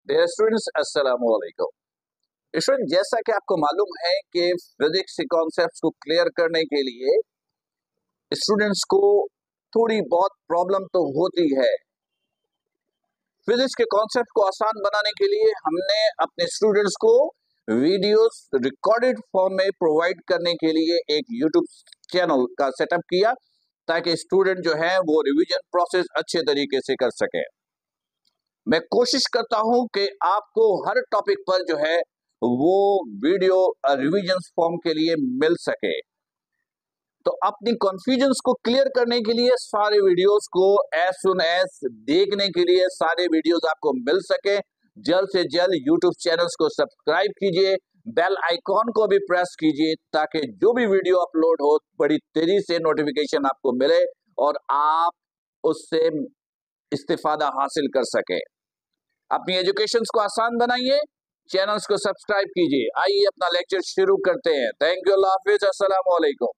Dear students, अस्सलाम वालेकुम। Student, जैसा कि आपको मालूम है कि फिजिक्स के कॉन्सेप्ट्स को क्लियर करने के लिए स्टूडेंट्स को थोड़ी बहुत प्रॉब्लम तो होती है। फिजिक्स के कॉन्सेप्ट को आसान बनाने के लिए हमने अपने स्टूडेंट्स को वीडियोस रिकॉर्डेड फॉर्म में प्रोवाइड करने के लिए एक यूट्यूब चैनल का सेटअप किया, ताकि स्टूडेंट जो है वो रिवीजन प्रोसेस अच्छे तरीके से कर सके। मैं कोशिश करता हूं कि आपको हर टॉपिक पर जो है वो वीडियो रिवीजन फॉर्म के लिए मिल सके। तो अपनी कंफ्यूजन्स को क्लियर करने के लिए सारे वीडियोस को एज सुन एज देखने के लिए सारे वीडियोस आपको मिल सके, जल्द से जल्द यूट्यूब चैनल्स को सब्सक्राइब कीजिए, बेल आइकॉन को भी प्रेस कीजिए, ताकि जो भी वीडियो अपलोड हो बड़ी तेजी से नोटिफिकेशन आपको मिले और आप उससे इस्तिफादा हासिल कर सके। अपनी एजुकेशन को आसान बनाइए, चैनल्स को सब्सक्राइब कीजिए। आइए अपना लेक्चर शुरू करते हैं। थैंक यू, अल्लाह हाफिज, अस्सलाम वालेकुम।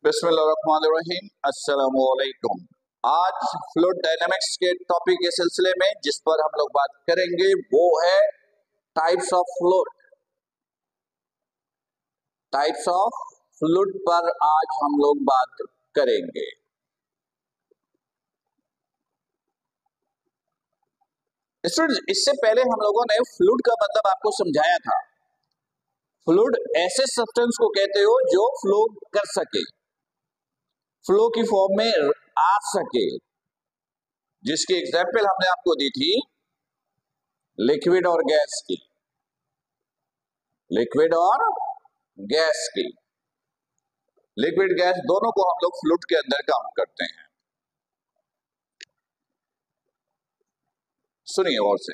बिस्मिल्लाहिर्रहमानिर्रहीम, अस्सलाम वालेकुम। आज फ्लूइड डायनामिक्स के टॉपिक के सिलसिले में जिस पर हम लोग बात करेंगे वो है types of fluid. Types of fluid पर आज हम लोग बात करेंगे। स्टूडेंट्स, इससे पहले हम लोगों ने फ्लूइड का मतलब आपको समझाया था। फ्लूइड ऐसे सब्सटेंस को कहते हो जो फ्लो कर सके, फ्लो की फॉर्म में आ सके, जिसकी एग्जाम्पल हमने आपको दी थी लिक्विड और गैस की। लिक्विड और गैस की, लिक्विड गैस दोनों को हम लोग फ्लूइड के अंदर काउंट करते हैं। सुनिए और से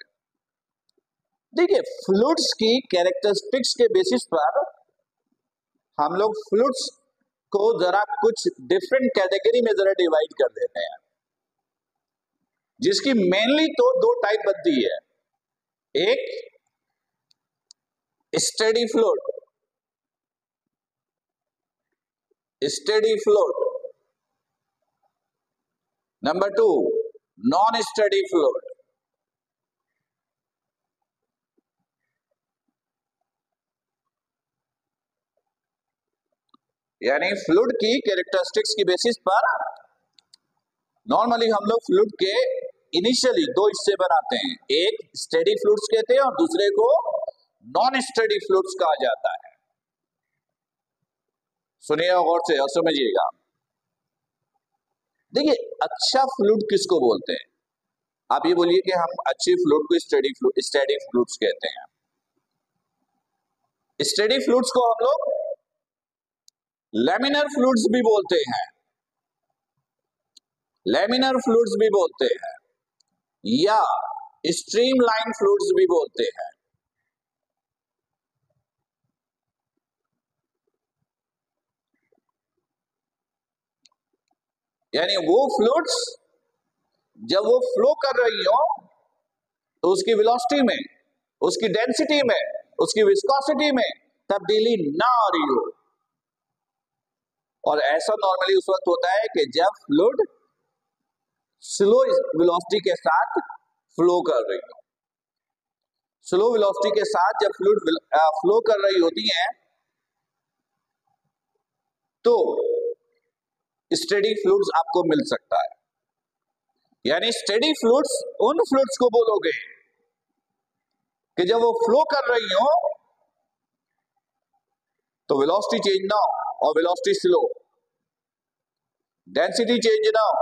देखिए, फ्लूइड्स की कैरेक्टरिस्टिक्स के बेसिस पर हम लोग फ्लूइड्स को जरा कुछ डिफरेंट कैटेगरी में जरा डिवाइड कर देते हैं, जिसकी मेनली तो दो टाइप बनती है। एक steady fluid, steady fluid. Number two, non steady fluid. यानी फ्लूइड की कैरेक्टरिस्टिक्स की बेसिस पर नॉर्मली हम लोग फ्लूइड के इनिशियली दो हिस्से बनाते हैं। एक स्टेडी फ्लूइड्स कहते हैं और दूसरे को नॉन स्टेडी फ्लूइड्स कहा जाता है। सुनिए और से और समझिएगा। देखिए, अच्छा फ्लूइड किसको बोलते हैं? आप ये बोलिए कि हम अच्छी फ्लूइड को स्टेडी फ्लूइड्स कहते हैं। स्टेडी फ्लूइड्स को हम लोग लैमिनर फ्लूइड्स भी बोलते हैं, लैमिनर फ्लूइड्स भी बोलते हैं, या स्ट्रीमलाइन फ्लूइड्स भी बोलते हैं। यानी वो फ्लूइड्स जब वो फ्लो कर रही हो तो उसकी वेलोसिटी में, उसकी डेंसिटी में, उसकी विस्कोसिटी में तब्दीली ना आ रही हो। और ऐसा नॉर्मली उस वक्त होता है कि जब फ्लूइड स्लो वेलोसिटी के साथ फ्लो कर रही हो। स्लो वेलोसिटी के साथ जब फ्लूइड फ्लो कर रही होती है तो स्टेडी फ्लूइड्स आपको मिल सकता है। यानी स्टेडी फ्लूइड्स उन फ्लूइड्स को बोलोगे कि जब वो फ्लो कर रही हो तो वेलोसिटी चेंज ना हो और वेलोसिटी स्लो, डेंसिटी चेंज ना हो,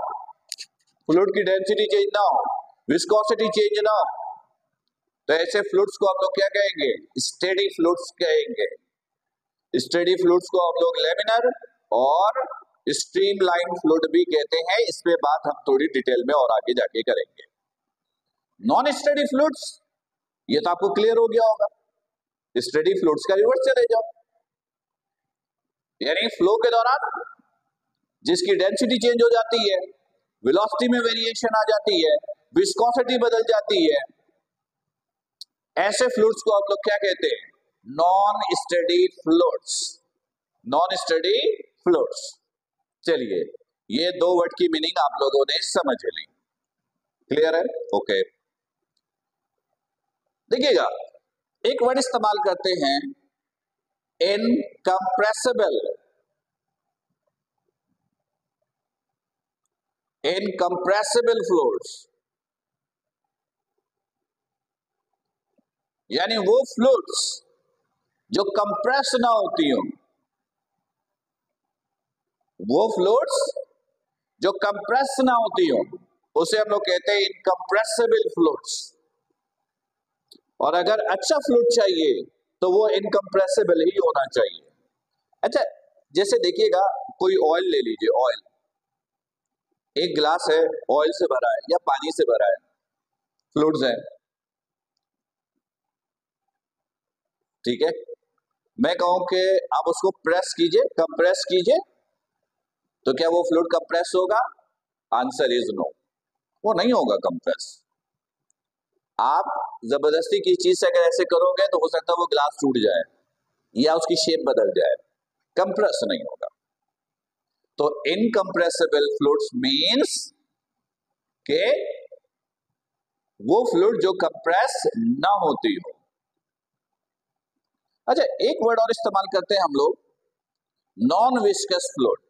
फ्लूइड की डेंसिटी चेंज ना हो, विस्कोसिटी चेंज ना हो, तो ऐसे फ्लूइड्स को हम लोग क्या कहेंगे? स्टेडी फ्लूइड्स कहेंगे। स्टेडी फ्लूइड्स को हम लोग लैमिनर और स्ट्रीमलाइन फ्लूइड भी कहते हैं। इस पे बात हम थोड़ी डिटेल में और आगे जाके करेंगे। नॉन स्टेडी फ्लूइड्स, ये तो आपको क्लियर हो गया होगा। स्टेडी फ्लूइड्स का रिवर्स चले जाओ, यानी फ्लो के दौरान जिसकी डेंसिटी चेंज हो जाती है, वेलोसिटी में वेरिएशन आ जाती है, विस्कोसिटी बदल जाती है, ऐसे फ्लूइड्स को हम लोग क्या कहते हैं? Non steady fluids. Non steady fluids. चलिए, ये दो वर्ड की मीनिंग आप लोगों ने समझ ली। क्लियर है? ओके। देखिएगा, एक वर्ड इस्तेमाल करते हैं इनकम्प्रेसिबल। इनकम्प्रेसिबल फ्लूइड्स यानी वो फ्लूइड्स जो कंप्रेस ना होती हो, वो फ्लूइड्स जो कंप्रेस ना होती हो उसे हम लोग कहते हैं इनकम्प्रेसिबल फ्लूइड्स। और अगर अच्छा फ्लूइड चाहिए तो वो इनकम्प्रेसिबल ही होना चाहिए। अच्छा, जैसे देखिएगा, कोई ऑयल ले लीजिए, ऑयल, एक गिलास है, ऑयल से भरा है या पानी से भरा है, फ्लूइड्स है, ठीक है। मैं कहूं कि आप उसको प्रेस कीजिए, कंप्रेस कीजिए, तो क्या वो फ्लूइड कंप्रेस होगा? आंसर इज नो, वो नहीं होगा कंप्रेस। आप जबरदस्ती की चीज से अगर ऐसे करोगे तो हो सकता है वो गिलास टूट जाए या उसकी शेप बदल जाए, कंप्रेस नहीं होगा। तो इनकम्प्रेसिबल फ्लूइड्स मींस के वो फ्लूइड जो कंप्रेस ना होती हो। अच्छा, एक वर्ड और इस्तेमाल करते हैं हम लोग, non viscous fluid.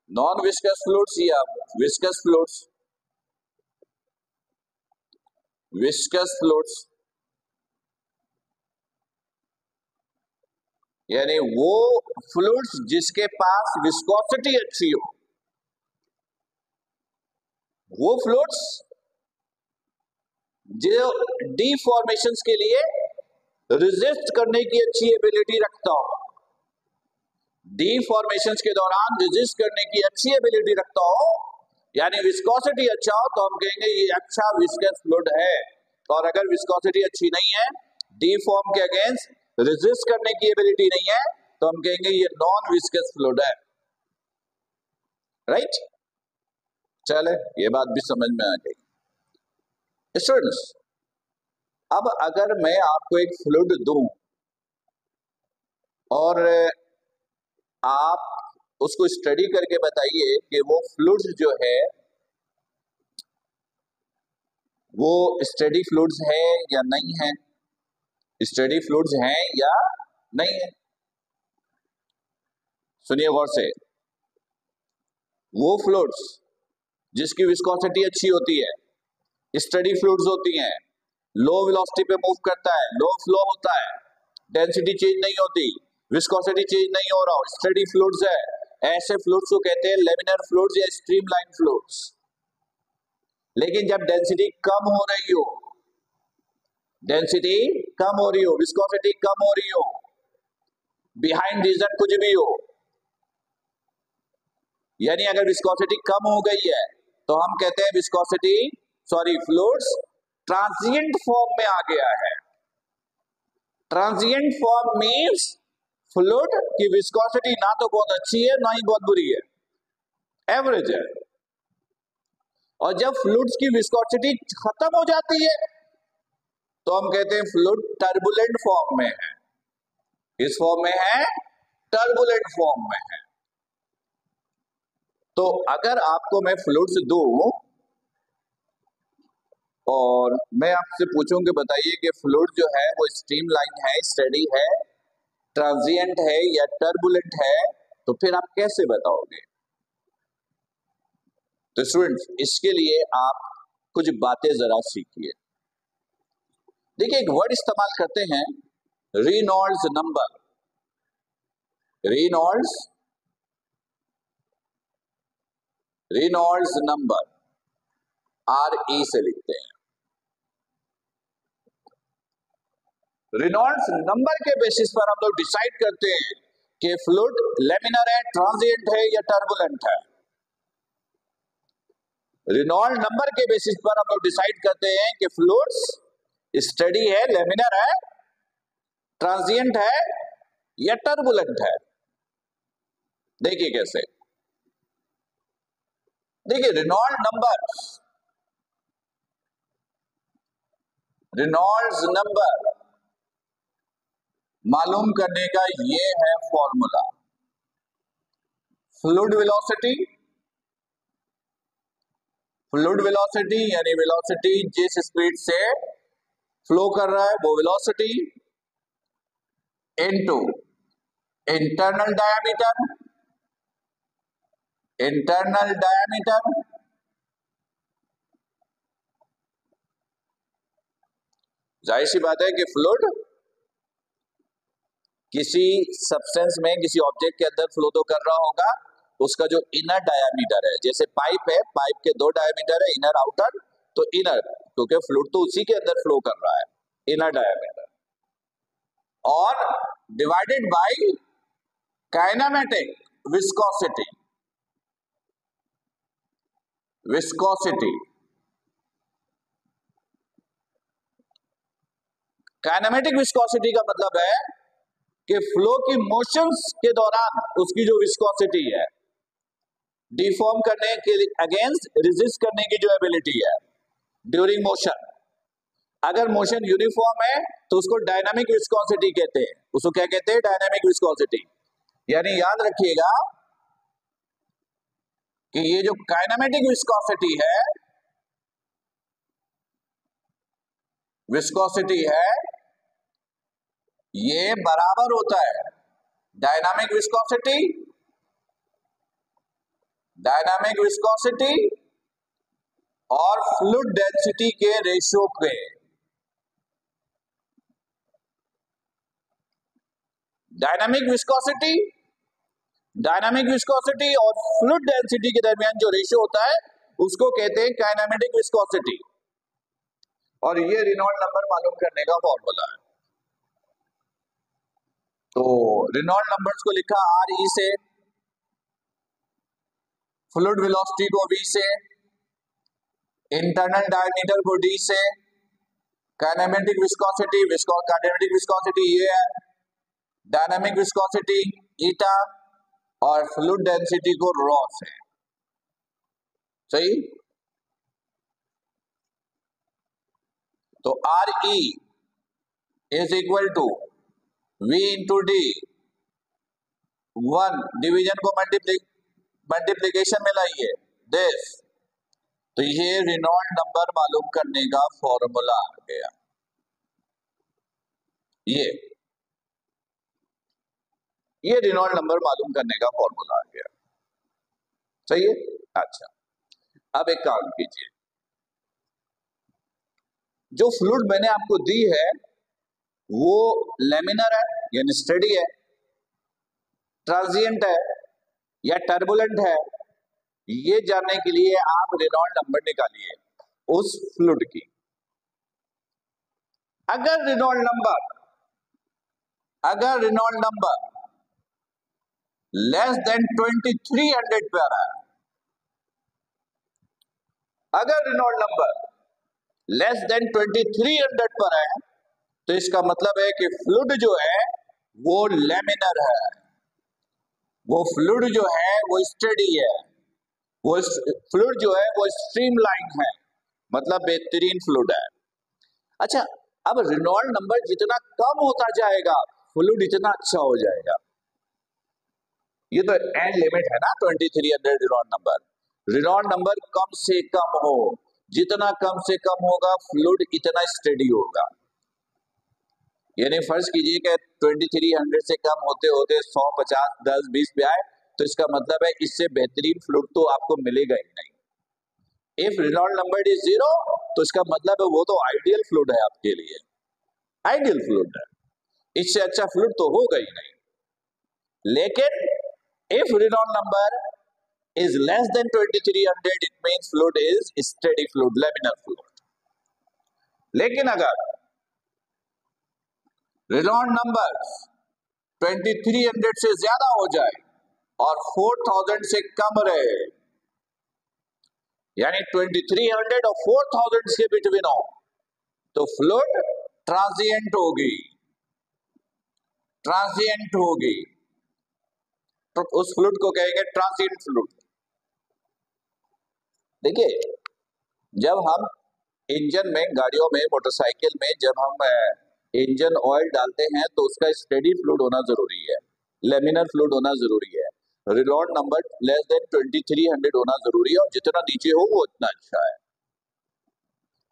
Non viscous fluids या विस्कस फ्लूइड्स। विस्कस फ्लूइड्स यानी वो फ्लूइड्स जिसके पास विस्कोसिटी अच्छी हो, वो फ्लूइड्स जो डिफॉर्मेशंस के लिए रेजिस्ट करने की अच्छी एबिलिटी रखता हो, डिफॉर्मेशंस के दौरान रेजिस्ट करने की अच्छी एबिलिटी रखता हो, यानी विस्कोसिटी अच्छा हो, तो हम कहेंगे ये अच्छा विस्कस फ्लूइड है। और अगर विस्कोसिटी अच्छी नहीं है, डिफॉर्म के अगेंस्ट रेजिस्ट करने की एबिलिटी नहीं है, तो हम कहेंगे ये नॉन विस्कस फ्लूइड है। राइट, चले, ये बात भी समझ में आ गई। स्टूडेंट्स, अब अगर मैं आपको एक फ्लूइड दूं और आप उसको स्टडी करके बताइए कि वो फ्लूइड्स जो है वो स्टडी फ्लूइड्स है या नहीं है, स्टडी फ्लूइड्स हैं या नहीं है। सुनिए गौर से, वो फ्लूइड्स जिसकी विस्कोसिटी अच्छी होती है, स्टडी फ्लूइड्स होती हैं, लो वेलोसिटी पे मूव करता है, लो फ्लो होता है, डेंसिटी चेंज नहीं होती, विस्कोसिटी चेंज नहीं हो रहा, स्टडी फ्लूइड्स है, ऐसे फ्लूइड्स को कहते हैं लेमिनर फ्लूइड्स या स्ट्रीमलाइन फ्लूइड्स। लेकिन जब डेंसिटी कम हो रही हो, डेंसिटी कम हो रही हो, विस्कोसिटी कम हो रही हो, बिहाइंड रीजन कुछ भी हो, यानी अगर विस्कोसिटी कम हो गई है तो हम कहते हैं विस्कोसिटी फ्लूइड्स ट्रांजिएंट फॉर्म में आ गया है। ट्रांजिएंट फॉर्म मींस फ्लूइड की विस्कोसिटी ना तो बहुत अच्छी है ना ही बहुत बुरी है, एवरेज है। और जब फ्लूइड्स की विस्कोसिटी खत्म हो जाती है तो हम कहते हैं फ्लूइड टर्बुलेंट फॉर्म में है। किस फॉर्म में है? टर्बुलेंट फॉर्म में है। तो अगर आपको मैं फ्लूइड्स दूं और मैं आपसे पूछूं कि बताइए कि फ्लूइड जो है वो स्ट्रीमलाइन है, स्टेडी है, ट्रांजिएंट है या टर्बुलेंट है, तो फिर आप कैसे बताओगे? तो स्टूडेंट्स, इसके लिए आप कुछ बातें जरा सीखिए। देखिए, एक वर्ड इस्तेमाल करते हैं Reynolds number. Reynolds number RE से लिखते हैं। रेनॉल्ड्स नंबर के बेसिस पर हम लोग डिसाइड करते हैं कि फ्लूइड लेमिनर है, ट्रांजिएंट है या टर्बुलेंट है। रेनॉल्ड नंबर के बेसिस पर हम लोग डिसाइड करते हैं कि फ्लूइड्स स्टेडी है, लेमिनर है, ट्रांजिएंट है या टर्बुलेंट है। देखिए कैसे, देखिए रेनॉल्ड्स नंबर मालूम करने का ये है formula. Fluid velocity fluid velocity यानी वेलोसिटी जिस स्पीड से फ्लो कर रहा है वो velocity into internal diameter, internal diameter जाहिर सी बात है कि फ्लूइड किसी सब्सटेंस में किसी ऑब्जेक्ट के अंदर फ्लो तो कर रहा होगा, उसका जो इनर डायमीटर है, जैसे पाइप है, पाइप के दो डायमीटर है, इनर आउटर, तो इनर क्योंकि फ्लूइड तो उसी के अंदर फ्लो कर रहा है, इनर डायमीटर और divided by kinematic viscosity, viscosity kinematic viscosity का मतलब है कि फ्लो की मोशंस के दौरान उसकी जो विस्कोसिटी है, डिफॉर्म करने के अगेंस्ट रेजिस्ट करने की जो एबिलिटी है ड्यूरिंग मोशन, अगर मोशन यूनिफॉर्म है तो उसको डायनामिक विस्कोसिटी कहते हैं। उसको क्या कहते हैं? Dynamic viscosity. यानी याद रखिएगा कि ये जो काइनेमेटिक विस्कोसिटी है, विस्कोसिटी है, ये बराबर होता है डायनामिक विस्कोसिटी, डायनामिक विस्कोसिटी और फ्लूइड डेंसिटी के रेशियो के। डायनामिक विस्कोसिटी और फ्लूइड डेंसिटी के दरमियान जो रेशियो होता है उसको कहते हैं काइनेमेटिक विस्कोसिटी, और ये रेनॉल्ड नंबर मालूम करने का फॉर्मूला है। तो रेनॉल्ड नंबर्स को लिखा आर ई से, फ्लूइड वेलोसिटी को वी से, इंटरनल डायमीटर को डी से, काइनेमेटिक विस्कोसिटी, काइनेमेटिक विस्कोसिटी ये है, डायनामिक विस्कोसिटी ईटा और फ्लूइड डेंसिटी को रॉ से। सही? तो R E is equal to V into D, 1 division को मल्टीप्लीकेशन में लाइए दिस, तो ये रेनॉल्ड नंबर मालूम करने का फॉर्मूला आ गया। ये रेनॉल्ड नंबर मालूम करने का फॉर्मूला आ गया। सही है? अच्छा, अब एक काम कीजिए, जो फ्लूइड मैंने आपको दी है वो लेमिनर है यानी स्टेडी है, ट्रांजिएंट है या टर्बुलेंट है, ये जानने के लिए आप रेनॉल्ड नंबर निकालिए उस फ्लूइड की। अगर रेनॉल्ड नंबर लेस देन 2300 पे आ रहा है, अगर रेनॉल्ड नंबर लेस देन 2300 पर है तो इसका मतलब है कि फ्लूइड जो है वो लेमिनर है, वो फ्लूइड जो है वो स्टेडी है, वो फ्लूइड जो है वो स्ट्रीमलाइन है, मतलब बेहतरीन फ्लूइड है। अच्छा, अब रेनॉल्ड नंबर जितना कम होता जाएगा फ्लूइड इतना अच्छा हो जाएगा। ये तो एंड लिमिट है ना 2300 रेनॉल्ड नंबर कम से कम हो, जितना कम से कम होगा फ्लूइड इतना स्टेडी होगा। यानी फर्ज कीजिए कि 2300 से कम होते होते 100, 50, 10, 20 पे आए तो इसका मतलब है इससे बेहतरीन फ्लूइड तो आपको मिलेगा ही नहीं। इफ रेनॉल्ड नंबर इज 0 तो इसका मतलब है वो तो आइडियल फ्लूइड है आपके लिए, आइडियल फ्लूइड है, इससे अच्छा फ्लूइड तो होगा ही नहीं। लेकिन if Reynold number is less than 2300 it means fluid is steady fluid, laminar fluid। लेकिन अगर रेनॉल्ड नंबर 2300 से ज्यादा हो जाए और 4000 से कम रहे, यानी 2300 और 4000 के बिटवीन हो, तो फ्लूइड ट्रांजिएंट होगी, तो उस फ्लूइड को कहेंगे ट्रांजिएंट फ्लूइड। देखिए, जब हम इंजन में, गाड़ियों में, मोटरसाइकिल में जब हम इंजन ऑयल डालते हैं तो उसका स्टेडी फ्लूइड होना जरूरी है, लेमिनर फ्लूइड होना जरूरी है। रिलॉन नंबर लेस देन 2300 होना जरूरी है और जितना नीचे हो वो उतना अच्छा है।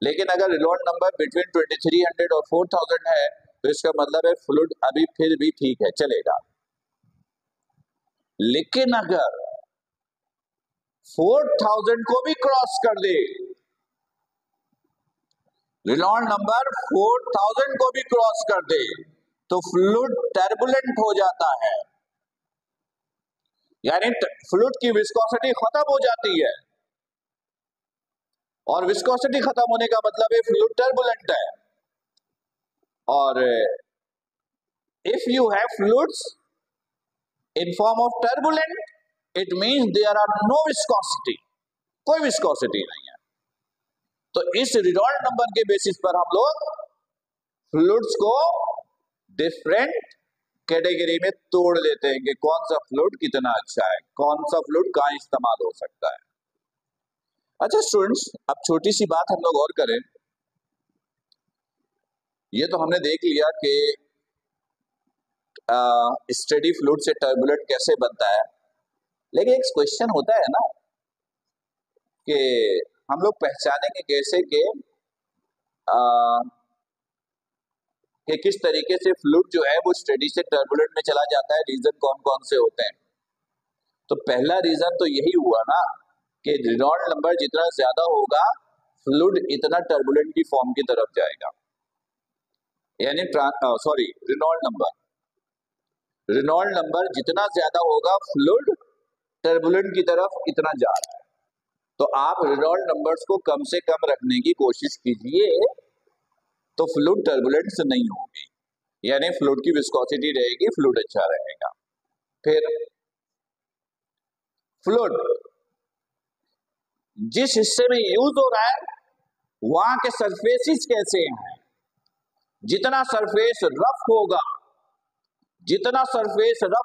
लेकिन अगर रिलॉन नंबर बिटवीन 2300 और 4000 है तो इसका मतलब है फ्लूइड अभी फिर भी ठीक है, चलेगा। लेकिन अगर 4000 को भी क्रॉस कर दे, रिलॉन नंबर 4000 को भी क्रॉस कर दे तो फ्लूइड टर्बुलेंट हो जाता है, यानी फ्लूइड की विस्कोसिटी खत्म हो जाती है और विस्कोसिटी खत्म होने का मतलब है फ्लूइड टर्बुलेंट है। और if you have fluids in form of turbulent it means there are no viscosity, कोई विस्कोसिटी नहीं है। तो इस रिडॉल्ट नंबर के बेसिस पर हम लोग फ्लूइड्स को डिफरेंट कैटेगरी में तोड़ लेते हैं कि कौन सा फ्लूइड कितना अच्छा है, कौन सा फ्लूइड कहां इस्तेमाल हो सकता है। अच्छा स्टूडेंट्स, अब छोटी सी बात हम लोग और करें। ये तो हमने देख लिया कि स्टेडी फ्लूइड से टर्बुलेंट कैसे बनता है, लेकिन एक क्वेश्चन होता है ना कि हम लोग पहचानेंगे कैसे कि किस तरीके से फ्लूइड जो है वो स्टेडी से टर्बुलेंट में चला जाता है, रीजन कौन कौन से होते हैं। तो पहला रीजन तो यही हुआ ना कि रेनॉल्ड नंबर जितना ज्यादा होगा फ्लूइड इतना टर्बुलेंट की फॉर्म की तरफ जाएगा, यानी रेनॉल्ड नंबर जितना ज्यादा होगा फ्लूइड टर्बुलेंट की तरफ इतना जा रहा है। तो आप रेनॉल्ड नंबर्स को कम से कम रखने की कोशिश कीजिए तो फ्लूइड टर्बुलेंट से नहीं होगी, यानी फ्लूइड की विस्कोसिटी रहेगी, फ्लूइड अच्छा रहेगा। फिर फ्लूइड जिस हिस्से में यूज हो रहा है वहां के सरफेसेस कैसे हैं, जितना सरफेस रफ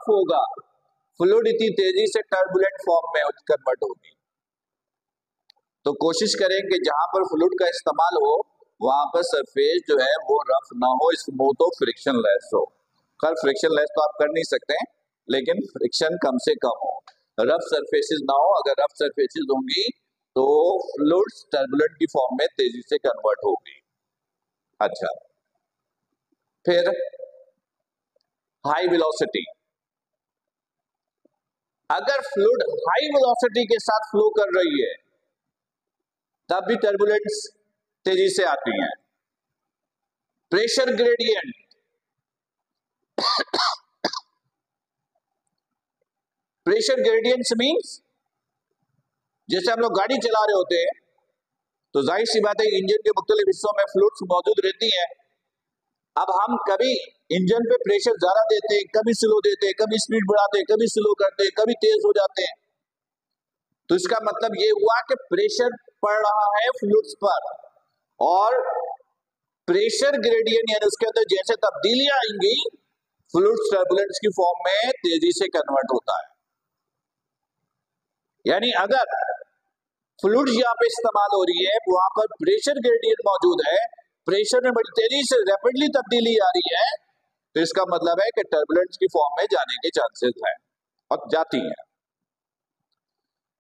होगा फ्लूइड इतनी तेजी से टर्बुलेंट फॉर्म में कन्वर्ट होगी। तो कोशिश करें कि जहां पर फ्लूइड का इस्तेमाल हो वहां पर सरफेस जो है वो रफ ना हो, स्मूथ हो, फ्रिक्शन लेस हो। खैर फ्रिक्शन लेस तो आप कर नहीं सकते हैं, लेकिन फ्रिक्शन कम से कम हो, रफ सरफेसेस ना हो। अगर रफ सरफेसेस होंगी तो फ्लूइड टर्बुलेंट की फॉर्म में तेजी से कन्वर्ट होगी। अच्छा, फिर हाई वेलोसिटी, अगर फ्लूइड हाई वेलोसिटी के साथ फ्लो कर रही है तब भी टर्बुलेंस तेजी से आती है। Pressure gradient, pressure gradients means जैसे हम लोग गाड़ी चला रहे होते हैं तो जाहिर सी बात है इंजन के मुख्तलिफ हिस्सों में फ्लूइड्स मौजूद रहती हैं। अब हम कभी इंजन पे प्रेशर ज्यादा देते हैं, कभी स्लो देते हैं, कभी स्पीड बढ़ाते हैं, कभी स्लो करते हैं, कभी तेज हो जाते हैं। तो इसका मतलब ये हुआ कि प्रेशर पड़ रहा है फ्लूइड्स पर और प्रेशर ग्रेडियंट यानी उसके अंदर जैसे तब्दीलियां आएंगी फ्लूइड्स टर्बुलेंस की फॉर्म में तेजी से कन्वर्ट होता है। यानी अगर फ्लूइड यहाँ पे इस्तेमाल हो रही है वहां पर प्रेशर ग्रेडियंट मौजूद है, प्रेशर में बड़ी तेजी से रैपिडली तब्दीली आ रही है, तो इसका मतलब है कि टर्बुलेंस की फॉर्म में जाने के चांसेस हैं और जाती है।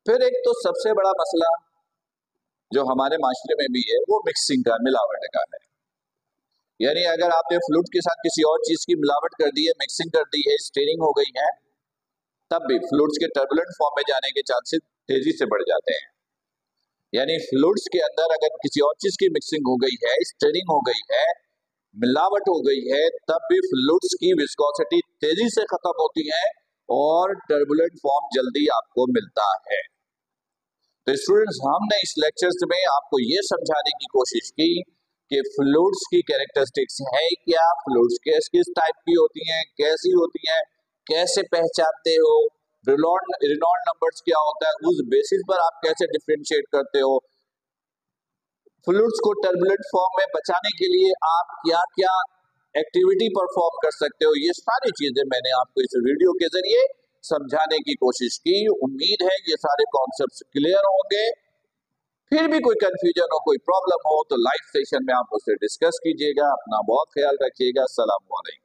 फिर एक तो सबसे बड़ा मसला जो हमारे माशरे में भी है वो मिक्सिंग का, मिलावट का है। यानी अगर आपने फ्लूइड के साथ किसी और चीज की मिलावट कर दी है, मिक्सिंग कर दी है, स्टेरिंग हो गई है, तब भी फ्लूइड्स के टर्बुलेंट फॉर्म में जाने के चांसेस तेजी से बढ़ जाते हैं। यानी फ्लूइड्स के अंदर अगर किसी और चीज की मिक्सिंग हो गई है, स्टेरिंग हो गई है, मिलावट हो गई है, तब भी फ्लूइड्स की विस्कोसिटी तेजी से खत्म होती है और टर्बुलेंट फॉर्म जल्दी आपको मिलता है। तो स्टूडेंट्स, हमने इस लेक्चर्स में आपको ये समझाने की कोशिश की कि फ्लूइड्स की कैरेक्टरिस्टिक्स है क्या, फ्लूइड्स किस टाइप की होती हैं, कैसी होती हैं, कैसे पहचानते हो, रेनॉल्ड नंबर्स क्या होता है, उस बेसिस पर आप कैसे डिफरेंशिएट करते हो, फ्लूइड्स को टर्बुलेंट फॉर्म में बचाने के लिए आप क्या क्या एक्टिविटी परफॉर्म कर सकते हो, ये सारी चीजें मैंने आपको इस वीडियो के जरिए समझाने की कोशिश की। उम्मीद है ये सारे कॉन्सेप्ट्स क्लियर होंगे। फिर भी कोई कंफ्यूजन हो, कोई प्रॉब्लम हो तो लाइव सेशन में आप उससे डिस्कस कीजिएगा। अपना बहुत ख्याल रखिएगा। अस्सलाम वालेकुम।